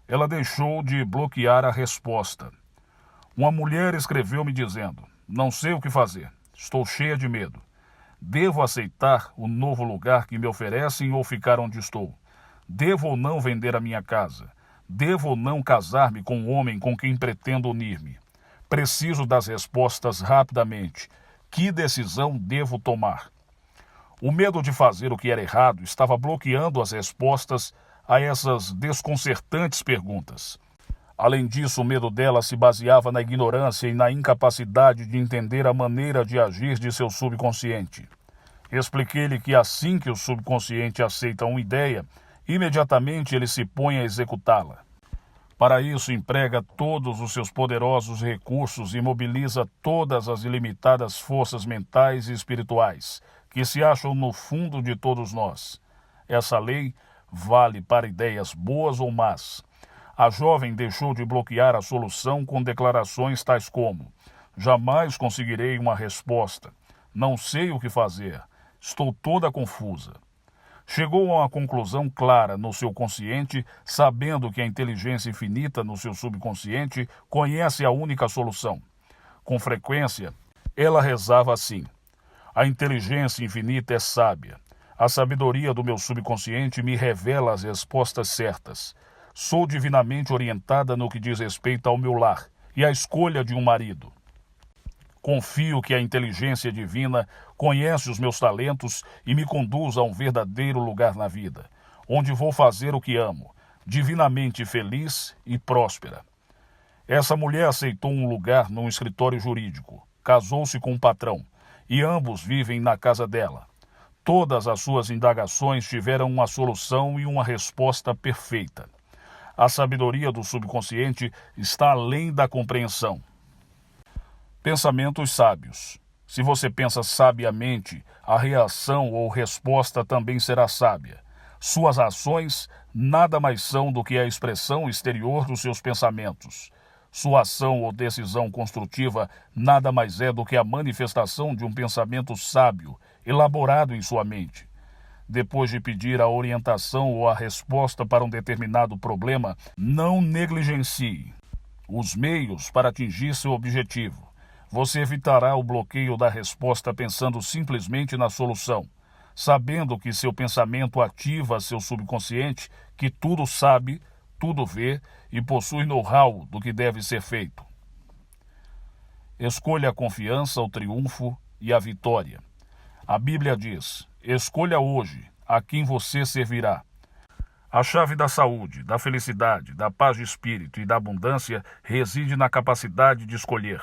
Ela deixou de bloquear a resposta. Uma mulher escreveu-me dizendo: não sei o que fazer, estou cheia de medo. Devo aceitar o novo lugar que me oferecem ou ficar onde estou? Devo ou não vender a minha casa? Devo ou não casar-me com o homem com quem pretendo unir-me? Preciso das respostas rapidamente. Que decisão devo tomar? O medo de fazer o que era errado estava bloqueando as respostas a essas desconcertantes perguntas. Além disso, o medo dela se baseava na ignorância e na incapacidade de entender a maneira de agir de seu subconsciente. Expliquei-lhe que assim que o subconsciente aceita uma ideia, imediatamente ele se põe a executá-la. Para isso, emprega todos os seus poderosos recursos e mobiliza todas as ilimitadas forças mentais e espirituais que se acham no fundo de todos nós. Essa lei vale para ideias boas ou más. A jovem deixou de bloquear a solução com declarações tais como: jamais conseguirei uma resposta. Não sei o que fazer. Estou toda confusa. Chegou a uma conclusão clara no seu consciente, sabendo que a inteligência infinita no seu subconsciente conhece a única solução. Com frequência, ela rezava assim: a inteligência infinita é sábia. A sabedoria do meu subconsciente me revela as respostas certas. Sou divinamente orientada no que diz respeito ao meu lar e à escolha de um marido. Confio que a inteligência divina conhece os meus talentos e me conduz a um verdadeiro lugar na vida, onde vou fazer o que amo, divinamente feliz e próspera. Essa mulher aceitou um lugar num escritório jurídico, casou-se com um patrão, e ambos vivem na casa dela. Todas as suas indagações tiveram uma solução e uma resposta perfeita. A sabedoria do subconsciente está além da compreensão. Pensamentos sábios. Se você pensa sabiamente, a reação ou resposta também será sábia. Suas ações nada mais são do que a expressão exterior dos seus pensamentos. Sua ação ou decisão construtiva nada mais é do que a manifestação de um pensamento sábio, elaborado em sua mente. Depois de pedir a orientação ou a resposta para um determinado problema, não negligencie os meios para atingir seu objetivo. Você evitará o bloqueio da resposta pensando simplesmente na solução, sabendo que seu pensamento ativa seu subconsciente, que tudo sabe, tudo vê e possui know-how do que deve ser feito. Escolha a confiança, o triunfo e a vitória. A Bíblia diz: escolha hoje a quem você servirá. A chave da saúde, da felicidade, da paz de espírito e da abundância reside na capacidade de escolher.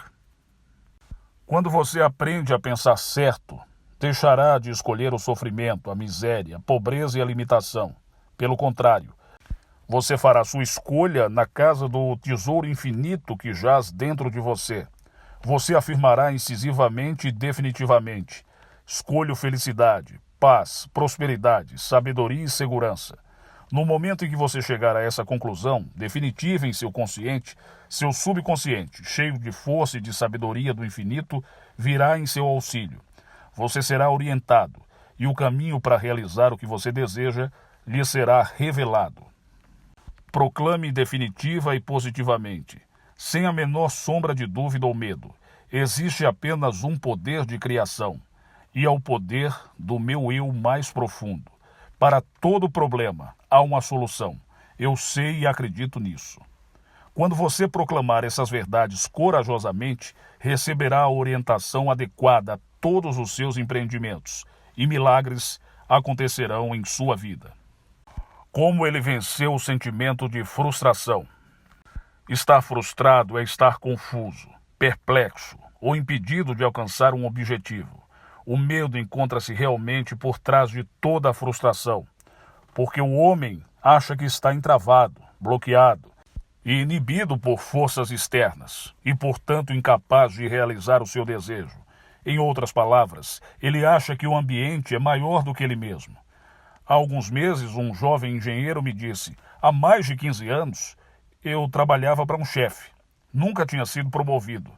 Quando você aprende a pensar certo, deixará de escolher o sofrimento, a miséria, a pobreza e a limitação. Pelo contrário, você fará sua escolha na casa do tesouro infinito que jaz dentro de você. Você afirmará incisivamente e definitivamente: escolho felicidade, paz, prosperidade, sabedoria e segurança. No momento em que você chegar a essa conclusão definitiva em seu consciente, seu subconsciente, cheio de força e de sabedoria do infinito, virá em seu auxílio. Você será orientado e o caminho para realizar o que você deseja lhe será revelado. Proclame definitiva e positivamente, sem a menor sombra de dúvida ou medo: existe apenas um poder de criação. e ao poder do meu eu mais profundo. Para todo problema há uma solução. Eu sei e acredito nisso. Quando você proclamar essas verdades corajosamente, receberá a orientação adequada a todos os seus empreendimentos e milagres acontecerão em sua vida. Como ele venceu o sentimento de frustração? Estar frustrado é estar confuso, perplexo ou impedido de alcançar um objetivo. O medo encontra-se realmente por trás de toda a frustração, porque o homem acha que está entravado, bloqueado e inibido por forças externas e, portanto, incapaz de realizar o seu desejo. Em outras palavras, ele acha que o ambiente é maior do que ele mesmo. Há alguns meses, um jovem engenheiro me disse: há mais de 15 anos, eu trabalhava para um chefe. Nunca tinha sido promovido.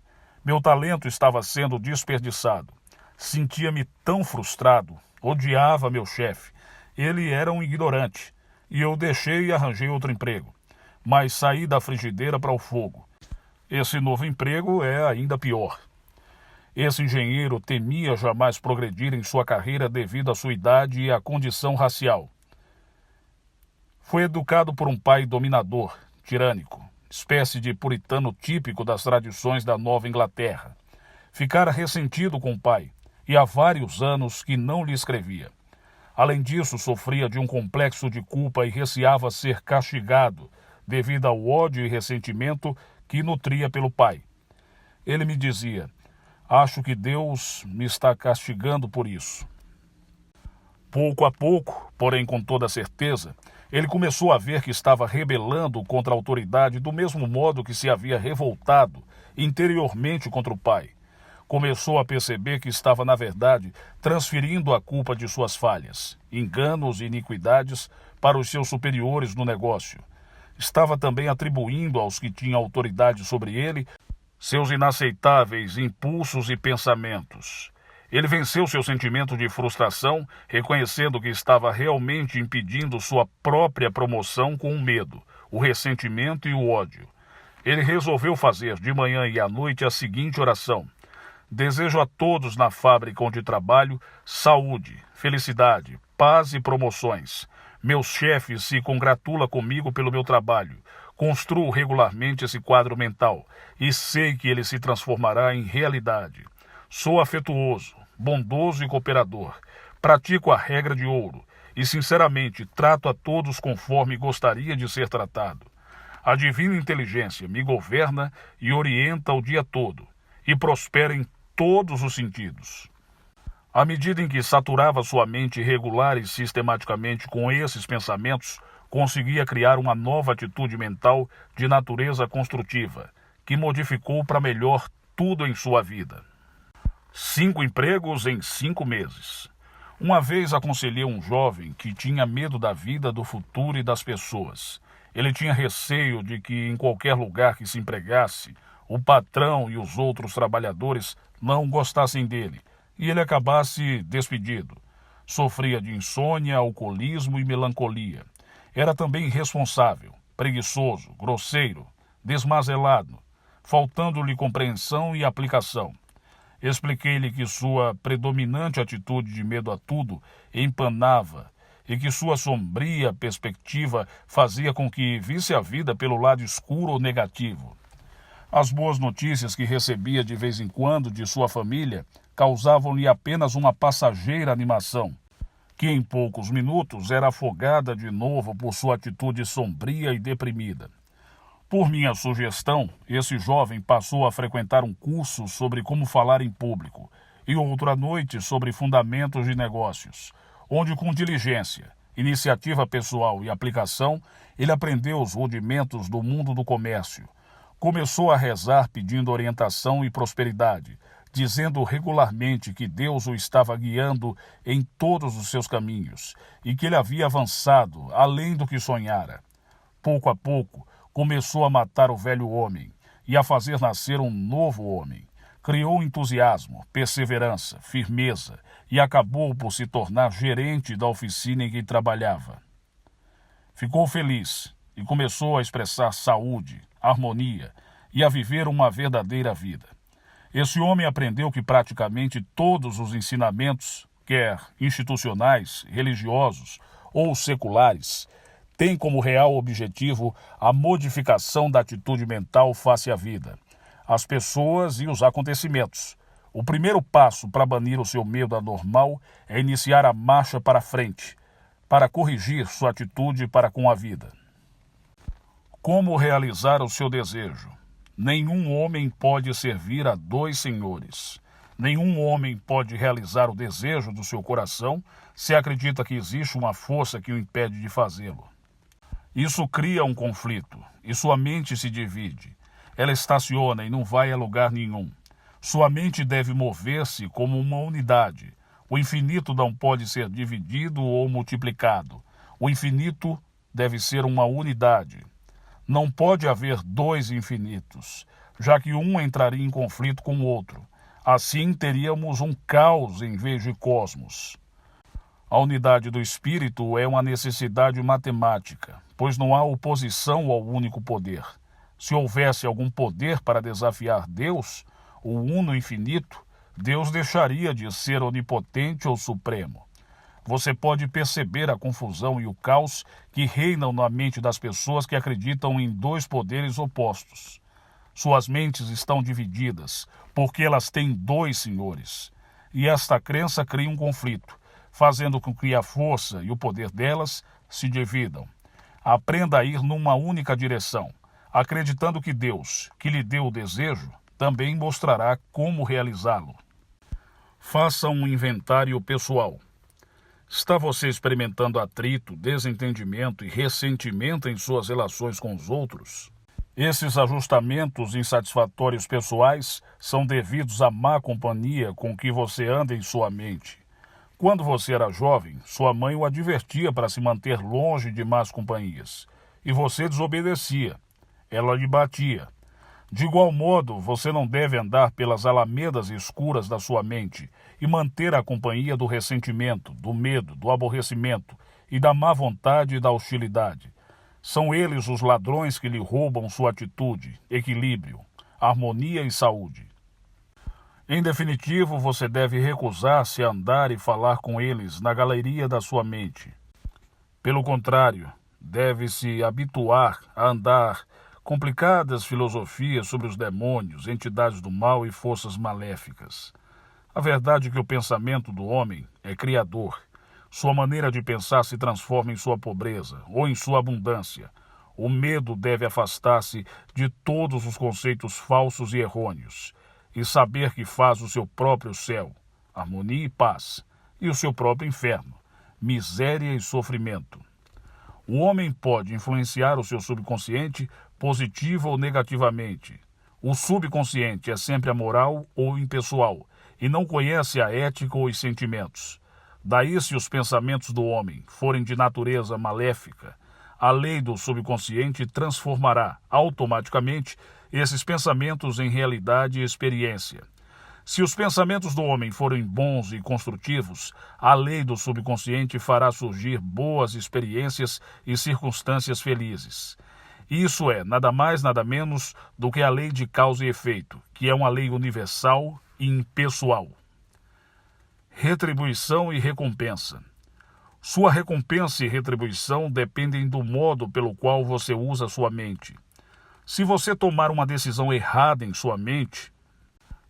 Meu talento estava sendo desperdiçado. Sentia-me tão frustrado, odiava meu chefe. Ele era um ignorante e eu deixei e arranjei outro emprego. Mas saí da frigideira para o fogo. Esse novo emprego é ainda pior. Esse engenheiro temia jamais progredir em sua carreira devido à sua idade e à condição racial. Foi educado por um pai dominador, tirânico, espécie de puritano típico das tradições da Nova Inglaterra. Ficara ressentido com o pai e há vários anos que não lhe escrevia. Além disso, sofria de um complexo de culpa e receava ser castigado devido ao ódio e ressentimento que nutria pelo pai. Ele me dizia: acho que Deus me está castigando por isso. Pouco a pouco, porém com toda certeza, ele começou a ver que estava rebelando contra a autoridade do mesmo modo que se havia revoltado interiormente contra o pai. Começou a perceber que estava, na verdade, transferindo a culpa de suas falhas, enganos e iniquidades para os seus superiores no negócio. Estava também atribuindo aos que tinham autoridade sobre ele seus inaceitáveis impulsos e pensamentos. Ele venceu seu sentimento de frustração, reconhecendo que estava realmente impedindo sua própria promoção com o medo, o ressentimento e o ódio. Ele resolveu fazer de manhã e à noite a seguinte oração: desejo a todos na fábrica onde trabalho saúde, felicidade, paz e promoções. Meus chefes se congratulam comigo pelo meu trabalho. Construo regularmente esse quadro mental e sei que ele se transformará em realidade. Sou afetuoso, bondoso e cooperador. Pratico a regra de ouro e, sinceramente, trato a todos conforme gostaria de ser tratado. A divina inteligência me governa e orienta o dia todo e prospera em todos os sentidos. À medida em que saturava sua mente regular e sistematicamente com esses pensamentos, conseguia criar uma nova atitude mental de natureza construtiva, que modificou para melhor tudo em sua vida. 5 empregos em 5 meses. Uma vez aconselhei um jovem que tinha medo da vida, do futuro e das pessoas. Ele tinha receio de que em qualquer lugar que se empregasse, o patrão e os outros trabalhadores não gostassem dele e ele acabasse despedido. Sofria de insônia, alcoolismo e melancolia. Era também irresponsável, preguiçoso, grosseiro, desmazelado, faltando-lhe compreensão e aplicação. Expliquei-lhe que sua predominante atitude de medo a tudo empanava e que sua sombria perspectiva fazia com que visse a vida pelo lado escuro ou negativo. As boas notícias que recebia de vez em quando de sua família causavam-lhe apenas uma passageira animação, que em poucos minutos era afogada de novo por sua atitude sombria e deprimida. Por minha sugestão, esse jovem passou a frequentar um curso sobre como falar em público e outro à noite sobre fundamentos de negócios, onde com diligência, iniciativa pessoal e aplicação, ele aprendeu os rudimentos do mundo do comércio. Começou a rezar pedindo orientação e prosperidade, dizendo regularmente que Deus o estava guiando em todos os seus caminhos e que ele havia avançado além do que sonhara. Pouco a pouco, começou a matar o velho homem e a fazer nascer um novo homem. Criou entusiasmo, perseverança, firmeza e acabou por se tornar gerente da oficina em que trabalhava. Ficou feliz e começou a expressar saúde, harmonia e a viver uma verdadeira vida. Esse homem aprendeu que praticamente todos os ensinamentos, quer institucionais, religiosos ou seculares, têm como real objetivo a modificação da atitude mental face à vida, às pessoas e os acontecimentos. O primeiro passo para banir o seu medo anormal é iniciar a marcha para frente, para corrigir sua atitude para com a vida. Como realizar o seu desejo? Nenhum homem pode servir a dois senhores. Nenhum homem pode realizar o desejo do seu coração se acredita que existe uma força que o impede de fazê-lo. Isso cria um conflito, e sua mente se divide. Ela estaciona e não vai a lugar nenhum. Sua mente deve mover-se como uma unidade. O infinito não pode ser dividido ou multiplicado. O infinito deve ser uma unidade. Não pode haver dois infinitos, já que um entraria em conflito com o outro. Assim teríamos um caos em vez de cosmos. A unidade do espírito é uma necessidade matemática, pois não há oposição ao único poder. Se houvesse algum poder para desafiar Deus, o uno infinito, Deus deixaria de ser onipotente ou supremo. Você pode perceber a confusão e o caos que reinam na mente das pessoas que acreditam em dois poderes opostos. Suas mentes estão divididas, porque elas têm dois senhores. E esta crença cria um conflito, fazendo com que a força e o poder delas se dividam. Aprenda a ir numa única direção, acreditando que Deus, que lhe deu o desejo, também mostrará como realizá-lo. Faça um inventário pessoal. Está você experimentando atrito, desentendimento e ressentimento em suas relações com os outros? Esses ajustamentos insatisfatórios pessoais são devidos à má companhia com que você anda em sua mente. Quando você era jovem, sua mãe o advertia para se manter longe de más companhias, e você desobedecia. Ela lhe batia. De igual modo, você não deve andar pelas alamedas escuras da sua mente e manter a companhia do ressentimento, do medo, do aborrecimento e da má vontade e da hostilidade. São eles os ladrões que lhe roubam sua atitude, equilíbrio, harmonia e saúde. Em definitivo, você deve recusar-se a andar e falar com eles na galeria da sua mente. Pelo contrário, deve-se habituar a andar complicadas filosofias sobre os demônios, entidades do mal e forças maléficas. A verdade é que o pensamento do homem é criador. Sua maneira de pensar se transforma em sua pobreza ou em sua abundância. O medo deve afastar-se de todos os conceitos falsos e errôneos e saber que faz o seu próprio céu, harmonia e paz, e o seu próprio inferno, miséria e sofrimento. O homem pode influenciar o seu subconsciente positivo ou negativamente. O subconsciente é sempre amoral ou impessoal e não conhece a ética ou os sentimentos. Daí, se os pensamentos do homem forem de natureza maléfica, a lei do subconsciente transformará automaticamente esses pensamentos em realidade e experiência. Se os pensamentos do homem forem bons e construtivos, a lei do subconsciente fará surgir boas experiências e circunstâncias felizes. Isso é nada mais, nada menos do que a lei de causa e efeito, que é uma lei universal e impessoal. Retribuição e recompensa. Sua recompensa e retribuição dependem do modo pelo qual você usa sua mente. Se você tomar uma decisão errada em sua mente,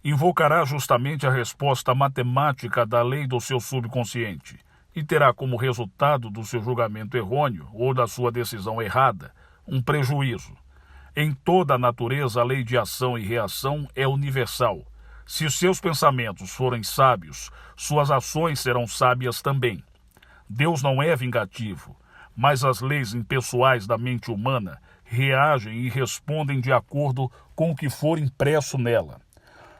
invocará justamente a resposta matemática da lei do seu subconsciente e terá como resultado do seu julgamento errôneo ou da sua decisão errada um prejuízo. Em toda a natureza, a lei de ação e reação é universal. Se seus pensamentos forem sábios, suas ações serão sábias também. Deus não é vingativo, mas as leis impessoais da mente humana reagem e respondem de acordo com o que for impresso nela.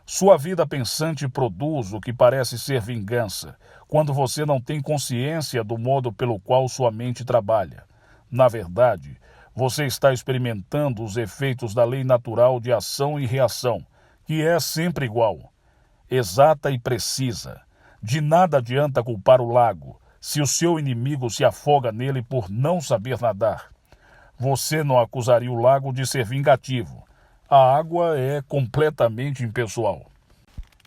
Sua vida pensante produz o que parece ser vingança, quando você não tem consciência do modo pelo qual sua mente trabalha. Na verdade, você está experimentando os efeitos da lei natural de ação e reação, que é sempre igual, exata e precisa. De nada adianta culpar o lago, se o seu inimigo se afoga nele por não saber nadar. Você não acusaria o lago de ser vingativo. A água é completamente impessoal.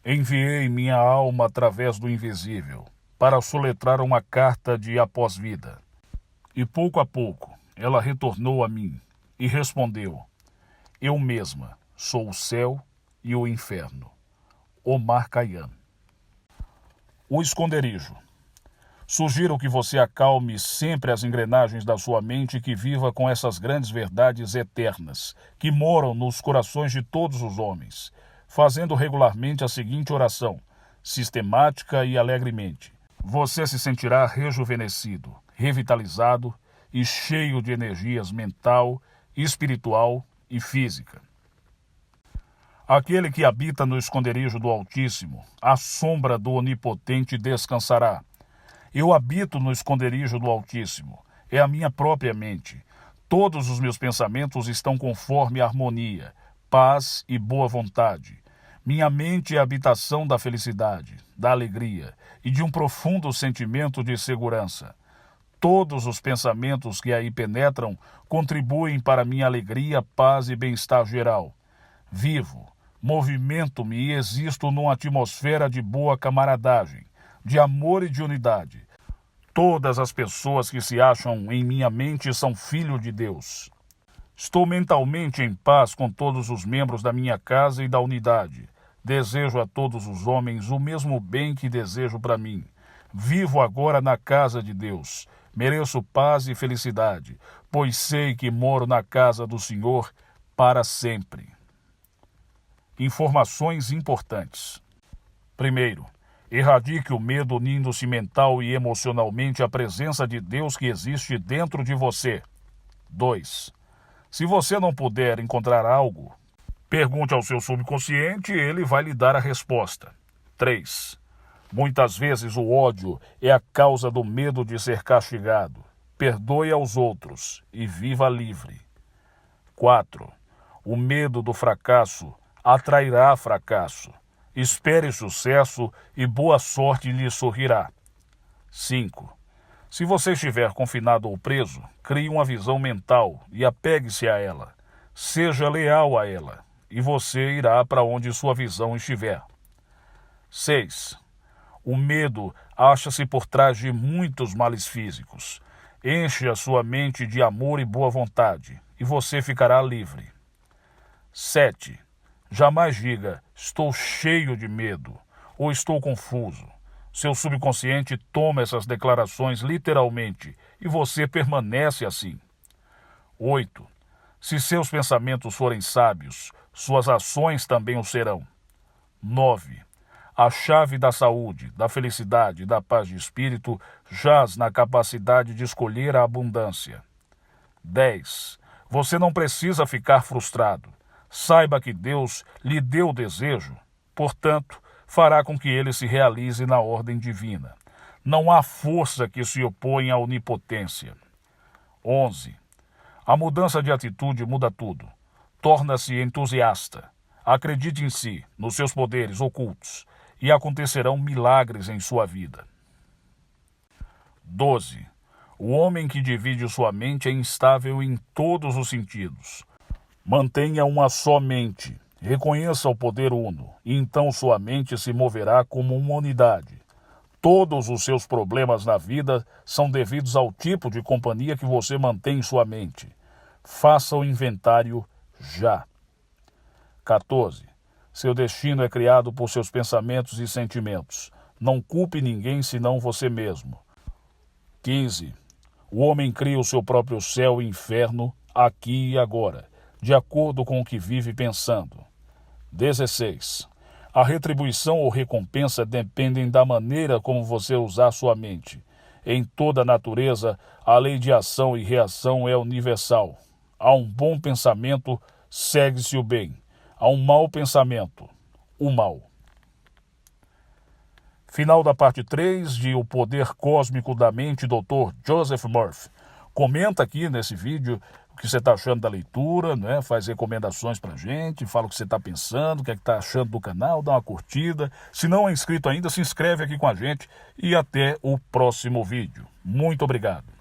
Enviei minha alma através do invisível para soletrar uma carta de após-vida. E pouco a pouco ela retornou a mim e respondeu: eu mesma sou o céu e o inferno. Omar Khayyam. O esconderijo. Sugiro que você acalme sempre as engrenagens da sua mente e que viva com essas grandes verdades eternas que moram nos corações de todos os homens, fazendo regularmente a seguinte oração, sistemática e alegremente. Você se sentirá rejuvenescido, revitalizado e cheio de energias mental, espiritual e física. Aquele que habita no esconderijo do Altíssimo, à sombra do Onipotente descansará. Eu habito no esconderijo do Altíssimo, é a minha própria mente. Todos os meus pensamentos estão conforme harmonia, paz e boa vontade. Minha mente é a habitação da felicidade, da alegria e de um profundo sentimento de segurança. Todos os pensamentos que aí penetram contribuem para minha alegria, paz e bem-estar geral. Vivo, movimento-me e existo numa atmosfera de boa camaradagem, de amor e de unidade. Todas as pessoas que se acham em minha mente são filhos de Deus. Estou mentalmente em paz com todos os membros da minha casa e da unidade. Desejo a todos os homens o mesmo bem que desejo para mim. Vivo agora na casa de Deus. Mereço paz e felicidade, pois sei que moro na casa do Senhor para sempre. Informações importantes. Primeiro, erradique o medo unindo-se mental e emocionalmente à presença de Deus que existe dentro de você. 2. Se você não puder encontrar algo, pergunte ao seu subconsciente e ele vai lhe dar a resposta. 3. Muitas vezes o ódio é a causa do medo de ser castigado. Perdoe aos outros e viva livre. 4. O medo do fracasso atrairá fracasso. Espere sucesso e boa sorte lhe sorrirá. 5. Se você estiver confinado ou preso, crie uma visão mental e apegue-se a ela. Seja leal a ela e você irá para onde sua visão estiver. 6. O medo acha-se por trás de muitos males físicos. Enche a sua mente de amor e boa vontade, e você ficará livre. 7. Jamais diga, estou cheio de medo, ou estou confuso. Seu subconsciente toma essas declarações literalmente, e você permanece assim. 8. Se seus pensamentos forem sábios, suas ações também o serão. 9. A chave da saúde, da felicidade e da paz de espírito jaz na capacidade de escolher a abundância. 10. Você não precisa ficar frustrado. Saiba que Deus lhe deu o desejo, portanto, fará com que ele se realize na ordem divina. Não há força que se opõe à onipotência. 11. A mudança de atitude muda tudo. Torna-se entusiasta. Acredite em si, nos seus poderes ocultos, e acontecerão milagres em sua vida. 12. O homem que divide sua mente é instável em todos os sentidos. Mantenha uma só mente, reconheça o poder uno, e então sua mente se moverá como uma unidade. Todos os seus problemas na vida são devidos ao tipo de companhia que você mantém em sua mente. Faça o inventário já. 14. Seu destino é criado por seus pensamentos e sentimentos. Não culpe ninguém senão você mesmo. 15. O homem cria o seu próprio céu e inferno aqui e agora, de acordo com o que vive pensando. 16. A retribuição ou recompensa dependem da maneira como você usar sua mente. Em toda a natureza, a lei de ação e reação é universal. A um bom pensamento, segue-se o bem. A um mau pensamento, o mal. Final da parte 3 de O Poder Cósmico da Mente, Dr. Joseph Murphy. Comenta aqui nesse vídeo o que você está achando da leitura, né? Faz recomendações pra gente, fala o que você está pensando, o que está achando do canal, dá uma curtida. Se não é inscrito ainda, se inscreve aqui com a gente e até o próximo vídeo. Muito obrigado.